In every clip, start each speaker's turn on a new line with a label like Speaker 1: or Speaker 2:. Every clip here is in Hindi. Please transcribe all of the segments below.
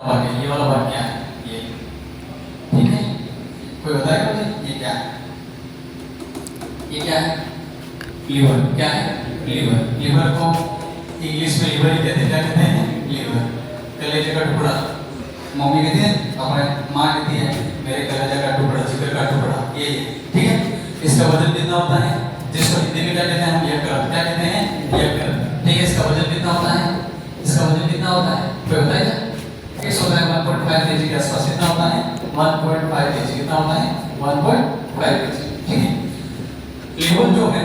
Speaker 1: वाक्य, ये वाला वाक्य क्या है? ये ठीक है, कोई बताएगा मुझे ये क्या है? ये क्या है? लीवर। क्या है? लीवर। लीवर को इंग्लिश में लीवर ही कहते हैं। क्या कहते हैं? लीवर। कलेजे का टुकड़ा मम्मी कहती है, अपने माँ कहती है मेरे कलेजे का टुकड़ा, जिगर का टुकड़ा, ये ठीक है। इसका वजन कितना होता है? जिसको हिंदी में क्या कहते हैं? हम यकृत। क्या कहते हैं? यकृत। ठीक है, इसका वजन कितना होता है? इसका वजन कितना होता है? कोई बताएगा? किस होता है? 1.5 kg के आसपास। कितना होता है? 1.5 kg। कितना होता है? 1.5 kg। ठीक है। लीवर जो है,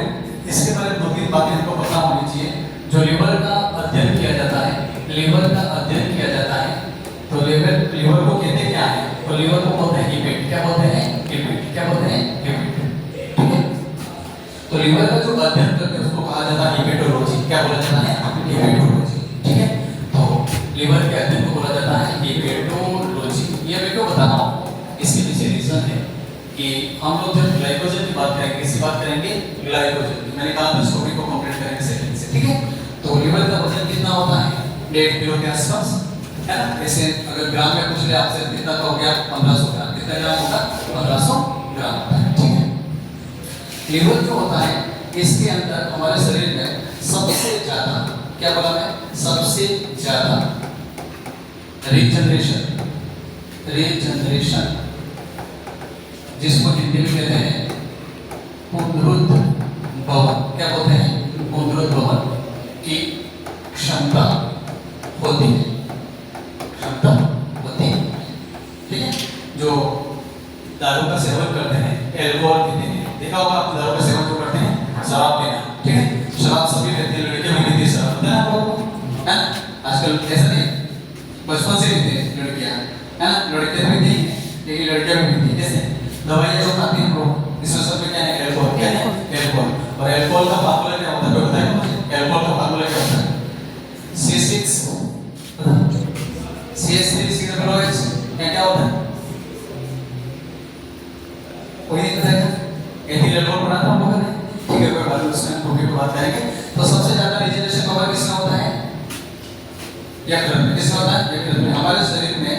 Speaker 1: इसके बारे में दो तीन बातें हमको पता होनी चाहिए। जो लीवर का अध्ययन किया जाता है, लीवर का अध्ययन किया जाता है, तो लीवर को कहते क्या है? तो लीवर को बोलते हैं हिपेट। क्या बोलते हैं? हिपेट। क्या बोलते हैं? हिपेट। ठीक है। तो लीवर का जो अध्ययन करते हैं उसको कहा जाता है हिपेटोलॉजी। क्या बोला जाता है? हिपेटोलॉजी। ठीक है। तो लीवर के अध्ययन को बोला जाता है हिपेटोलॉजी। ये मैं क्यों बता रहा हूँ? इसके पीछे रीजन है कि हम लोग जब ग्लाइकोजन की बात करेंगे, किसकी बात करेंगे? ग्लाइकोजन की। मैंने कहा था स्टोरी को कंप्लीट करेंगे सेकंड से। ठीक है। तो लीवर का वजन कितना होता है? 1.5 किलो के आसपास, है ना? ऐसे अगर ग्राम में पूछ ले आपसे, कितना तो हो गया? 1500 ग्राम। कितना ग्राम होगा? 1500 ग्राम होता है। ठीक है। लीवर जो होता है, इसके अंदर हमारे शरीर में सबसे ज्यादा, क्या बोला मैं? सबसे ज्यादा रीजनरेशन जिसको हिंदी में कहते हैं पुनरुद्भवन। क्या बोलते हैं? पुनरुद्भवन की क्षमता होती है। क्षमता होती है। ठीक है। जो दारू का सेवन करते हैं, एल्कोहल पीते हैं, देखा होगा आप दारू का सेवन जो करते हैं, शराब पीना। ठीक है। शराब सभी पीते हैं, लड़कियां भी पीती है शराब, पता है ना आपको? है आजकल ऐसा नहीं, बचपन से पीते हैं लड़कियां, है ना? लड़कियां भी पीती हैं, लेकिन लड़कियां भी पीती है। कैसे? दवाइयाँ जो खाती हैं हम लोग, इसमें सब में क्या है? एल्कोहल। क्या है? एल्कोहल। और एल्कोहल का फार्मूला क्या होता है? कोई बताएगा मुझे? एल्कोहल का फार्मूला क्या होता है? C6 CH3COOH। क्या होता है? कोई नहीं बताएगा? एथिल एल्कोहल पढ़ा था हम लोगों ने। ठीक है, कोई बात नहीं, उसमें टॉपिक पे बात करेंगे। तो सबसे ज्यादा रिजनरेशन कवर किसका होता है? यकृत में। किसका होता है? यकृत में। हमारे शरीर में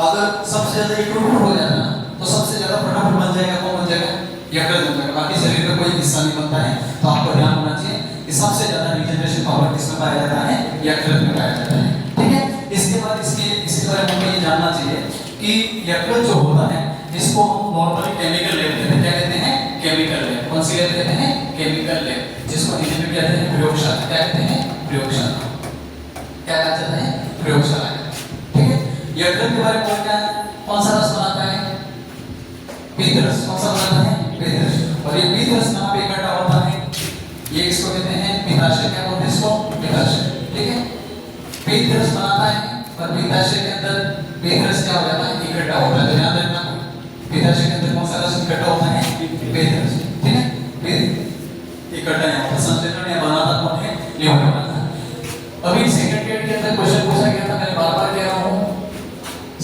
Speaker 1: अगर सबसे ज्यादा यकृत हो जाता है तो सबसे ज्यादा फटाफट बन जाएगा। कौन बन जाएगा? यकृत बन जाएगा। बाकी शरीर में कोई हिस्सा नहीं बनता है। तो आपको ध्यान होना चाहिए कि सबसे ज्यादा रिजनरेशन पावर किसमें पाया जाता है? यकृत में पाया जाता है। ठीक है। इसके बाद इसके बारे में हमें ये जानना चाहिए कि यकृत जो होता है, इसको हम नॉर्मली केमिकल लैब कहते हैं। क्या कहते हैं? Chemical lab. कौन सी लैब कहते हैं? केमिकल लैब, जिसको हिंदी में कहते हैं प्रयोगशाला। क्या कहते हैं? प्रयोगशाला। क्या कहा जाता है? प्रयोगशाला। ठीक है। यकृत के बारे में क्या, कौन सा रस बनाता है? पीतरस। कौन सा बनाता है? पीतरस। और ये पीतरस कहाँ पे इकट्ठा होता है? ये इसको कहते हैं पित्ताशय। क्या बोलते हैं इसको? पित्ताशय। ठीक है। पीतरस बनाता है और पित्ताशय के अंदर पीतरस क्या हो जाता है? इकट्ठा होता है। ध्यान रखना, पित्ताशय के अंदर कौन सा रस इकट्ठा होता है? पीतरस। ठीक है। फिर इकट्ठा नहीं होता, संचलन या बनाता कौन है? लीवर बनाता है। अभी सेकंड ग्रेड के अंदर क्वेश्चन पूछा गया था, मैंने बार-बार कह रहा हूँ,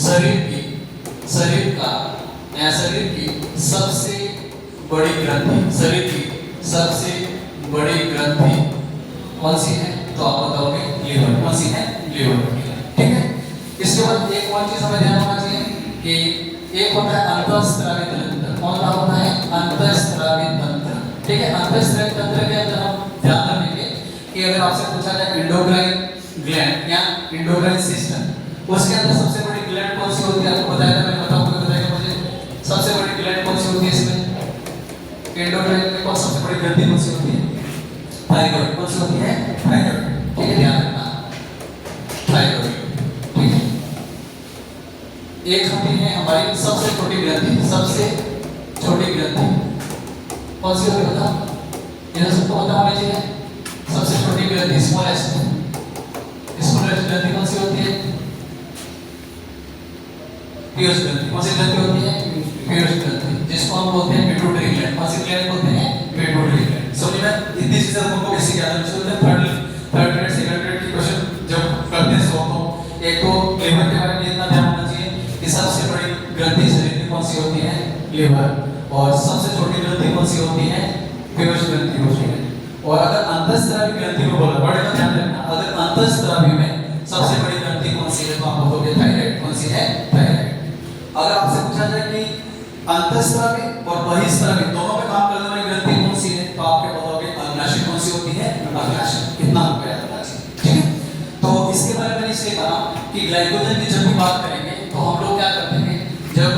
Speaker 1: शरीर की सबसे बड़ी ग्रंथि, शरीर की सबसे बड़ी ग्रंथि कौन सी है? तो आप बताओगे लीवर। कौन सी है? लीवर। ठीक है। इसके बाद एक और चीज हमें ध्यान रखना चाहिए कि एक होता है अंतःस्रावी तंत्र। कौन सा होता है? अंतःस्रावी तंत्र। ठीक है। अंतःस्रावी तंत्र के अंदर हम ध्यान रखेंगे कि अगर आपसे पूछा जाए एंडोक्राइन ग्लैंड या एंडोक्राइन सिस्टम, उसके अंदर सबसे बड़ी ग्लैंड कौन सी होती है? आपको बताया था, मैंने बताऊं, कोई बताएगा मुझे? सबसे बड़ी ग्लैंड कौन सी होती है इसमें? एंडोक्राइन में कौन सबसे बड़ी ग्रंथि कौन सी होती है? थायराइड। कौन सी होती है? थायराइड। ठीक है, ध्यान रखना, थायराइड। ठीक है। एक होती है हमारी सबसे छोटी ग्रंथि। सबसे छोटी ग्रंथि कौन सी होती है? बताओ, ये सबको पता होना चाहिए। सबसे छोटी ग्रंथि स्मॉलेस्ट ग्रंथि कौन सी होती है? पीयूष ग्रंथि। कौन सी ग्रंथि होती है? पीयूष ग्रंथि, जिसको हम बोलते हैं पिट्यूटरी ग्लैंड। कौन सी ग्लैंड बोलते हैं? Pituitary gland. समझ में? इतनी चीजें हमको बेसिक याद रखनी चाहिए। थर्ड ग्रेड सेकंड ग्रेड की क्वेश्चन जब करते हैं तो एक तो लीवर के बारे में इतना ध्यान होना चाहिए कि सबसे बड़ी ग्रंथि शरीर में कौन सी होती है? लीवर। और सबसे छोटी ग्रंथि कौन सी होती है? पीयूष ग्रंथि होती है। और अगर अंतःस्रावी ग्रंथि को बोला, बड़े का ध्यान रखना, अगर अंतःस्रावी में सबसे बड़ी ग्रंथि कौन सी है? तो आप बोलोगे थायराइड। थायराइड। कौन सी है? थायराइड। अगर आपसे पूछा जाए कि अंतःस्रावी और बहिःस्रावी दोनों पे काम करने वाली ग्रंथि कौन सी है, तो आपके बताओगे अग्नाशय। कौन सी होती है? अग्नाशय। कितना रुपया था? ठीक है। तो इसके बारे में इसलिए कहा कि ग्लाइकोजन की जब भी बात करेंगे तो हम लोग क्या करते हैं, जब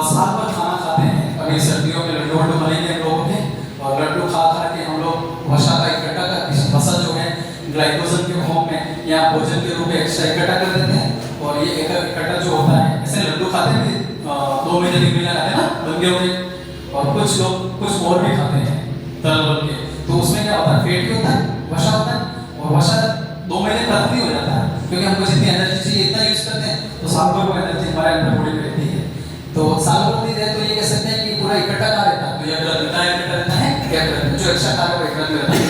Speaker 1: साल भर खाना खाते हैं, अभी सर्दियों में लड्डू वड्डू बनेंगे हम लोगों के, और लड्डू खा खा के हम लोग वसा का इकट्ठा कर, वसा जो है ग्लाइकोजन के फॉर्म में या भोजन के रूप में एक्स्ट्रा इकट्ठा कर देते हैं। और ये इकट्ठा जो होता है, ऐसे लड्डू खाते हैं 2 महीने 3 महीने खाते हैं ना बंदे हुए, और कुछ लोग कुछ और भी खाते हैं तल के, तो उसमें क्या होता है, फैट भी होता है, वसा होता है, और वसा 2 महीने खत्म नहीं हो जाता है, क्योंकि हमको जितनी एनर्जी चाहिए इतना यूज करते हैं, तो साल भर वो एनर्जी हमारे अंदर बॉडी में रहती है। तो साल भर नहीं रहे तो ये कह सकते हैं कि पूरा इकट्ठा कहाँ रहता है, तो ये इकट्ठा रहता है, क्या रहता है, जो एक्स्ट्रा खा रहा है वो इकट्ठा रहता है।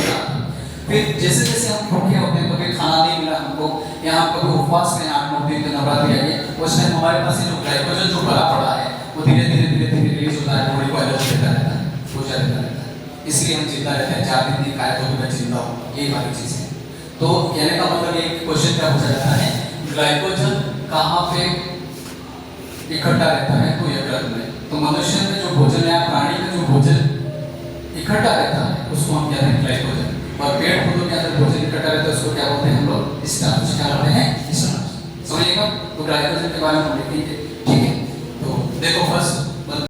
Speaker 1: फिर जैसे जैसे हम भूखे होते हैं, कभी खाना नहीं मिला हमको, या हम कभी उपवास में 8-9 दिन के नवरात्रि आएंगे, उस टाइम हमारे पास जो ग्लाइकोजन जो भरा पड़ा है वो धीरे धीरे रिलीज होता है, बॉडी को एनर्जी देता रहता है, ऊर्जा देता रहता है। इसलिए हम जिंदा रहते हैं, 4 दिन नहीं खाए तो भी मैं जिंदा हूँ, ये वाली चीज़ है। तो कहने का मतलब एक क्वेश्चन क्या पूछा जाता है, ग्लाइकोजन कहाँ पे इकट्ठा रहता है, तो यकृत में। तो मनुष्य में जो भोजन है, प्राणी में जो भोजन इकट्ठा रहता है उसको हम कहते हैं ग्लाइकोजन, और पेड़ पौधों के अंदर भोजन इकट्ठा रहता है उसको क्या बोलते हैं हम लोग? स्टार्च। क्या बोलते हैं? स्टार्च। समझिएगा। तो ग्लाइकोजन के बारे में